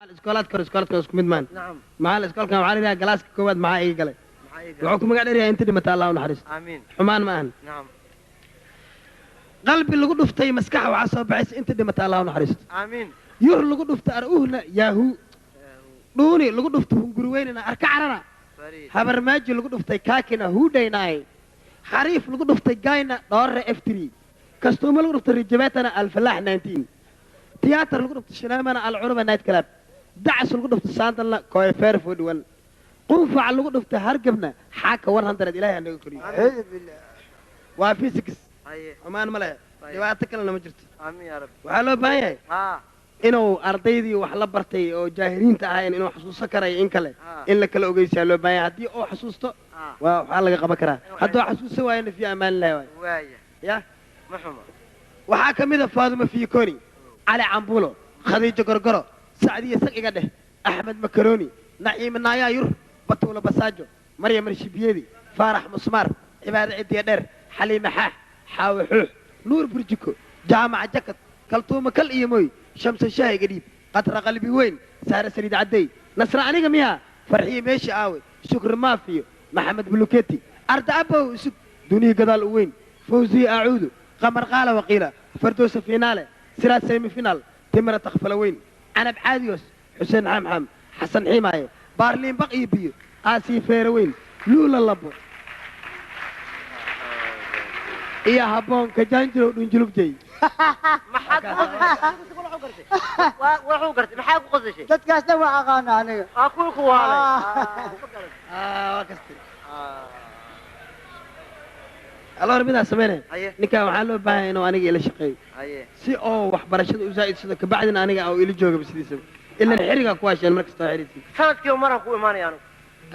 الاسكولات اسكو mid maan نعم maxaa iskoolkan waxaa la yidhaha galaaska koowaad maxaa ii galay معايا wuxuu ku magac dheeryahay inta dhimata allah u naxariisto آمين xumaan ma ahan نعم qalbi lagu dhuftay maskax waxaa soo baxaysa inta dhimata allah u naxariisto آمين yuh lagu dhufta ar'uhna yaahu dhuuni lagu dhufta hunguri weynina arka carara فريد habarmaaji lagu dhuftay kaakina huudhaynaay xariif lagu dhuftay gayna dhoorre f3 kastuumo lagu dhuftay rijabeetana alfalaax 19 tiyaatar lagu dhuftay shinaamana alcuruba night club dacas lagu dhuftay saandalna koefeer fodhiwan qunfac lagu dhuftay hargebna xaaka 100 ilaahay anaga koriyo أعوذ بالله waa physics أيه xumaan ma leh dhibaato kalena ma jirto آمين يا رب waxaa loo baahan yahay ها inuu ardaydii wax la bartay oo jaahiliinta ahayn inuu xasuusan karayo in kale Ah. in la kala ogeysaa loo baahan yahay haddii uu xasuusto ها waxaa laga qaban karaa hadduu xasuusan waayana fi amaan lahi waay وايا ya محمد waxaa ka mid a faaduma fiikoni cali cambulo khadiijo gorgoro sacdiya sag iga dheh axmed makaroni naciime naayaa yur batuula basaajo maryam arshibiyedi faarax musmaar cibaade cidiya dheer xaliime xaax xaawe xuux nuur burjiko jaamaca jakad kaltuuma kal iyo mooy shamsa shaahiga dhiib qatra qalbi weyn saare saliid caddey nasra aniga miyaa farxiye meesha aawe shukri maafiyo maxamed buluketi arda abow isug dunihii gadaal u weyn fawziye acuudu qamar qaala waqiila fardoosa fiinaale siraad saymi finaal timira takfala weyn canab caadiyos xuseen xamxam xasan xiimaaye baarliin baq iyo biyo aasii feere weyn luula labo iyo habboonka jaanjirow dhunjulubjey ما حد وحو قرتي ما حد قصدي dadkaasna waa aqaana aniga أقول كوالي waa kaste alor midaa sameynaya أيه ninkan waxaa loo baahan yahay inuu aniga ila shaqeeyo أيه si oo waxbarashada u zaa'idsado kabacdina aniga oo ila joogaba sidiisaba ilan xirigaa ku hasheen markasta waa xiriirsi sanadkii maraan ku imaanaya anigu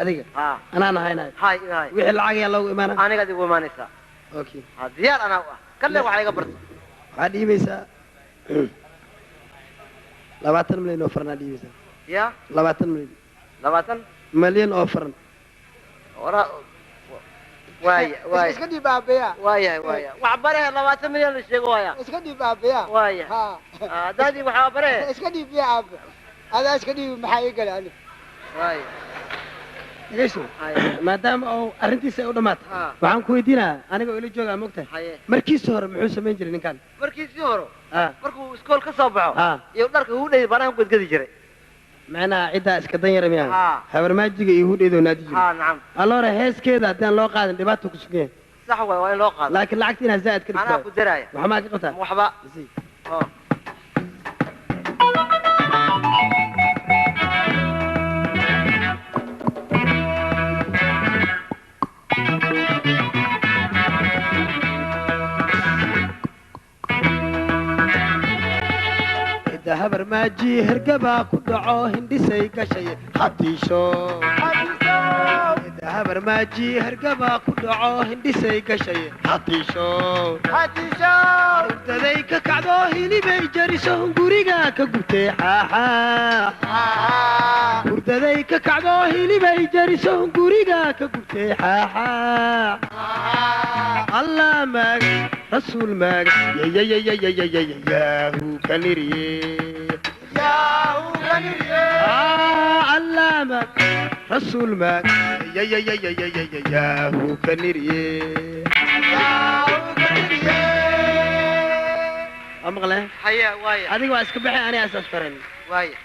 adiga ها anaan ahaynayo هاي هاي wixii lacag ayaa loogu imaanaya aniga adigu imaanaysaa okay diyaar anaa u ah kalle waxa iga barto waxaa dhiibaysaa 20 milyan oo faran aa dhiibaysaa ya 20 milyan 20 milyan oo faran ورا وايا وايا iska dhiib aabeya وايا وايا وعبره 20 مليون la sheego waaya iska dhiib aabeya وايا ha daadi waxa bare iska dhiib ya aabe adaa iska dhiib maxaa ii galay aniga وايا dhegayso هاي maadaama oo arrintiisa ay u dhammaatay ها waxaan ku weydiinayaa aniga oo ila joogaa mogtahay هاي markiisa hore muxuu samayn jiray ninkan markiisii hore ah markuu iskool ka soo baxo ah iyo dharka uu dheeyay banaan ku gadgadi jiray macnaha ciddaa iska dan yara miyaa ها habarmaajiga iyo hudheedoo naadi jiray ها نعم alloore heeskeeda haddaan loo qaadin dhibaato ku sugan yahay صح waa in loo qaado laakiin lacagta inaad zaa'id ka anaa ku dhigto daraaya waxmaa ka qabtaa waxba Sii. oo cidda habarmaaji hergabaa ku dhaco hindhisay gashay hadiisho cidda habarmaaji hergabaa ku dhaco hindhisay gashay hadiisho hurdaday ka kacdo hilibay jariso hunguriga ka gubtay xaaxa hurdaday ka kacdo hilibay jariso hunguriga ka gubtay xaaxa allah maag rasuul maag yayayayayayayayaahu kaniriye allah maag rasuul maag yayayayayayayaahu kaniriye waa maqleen haya waaya adiga waa iska baxay aniga asaas faran waaya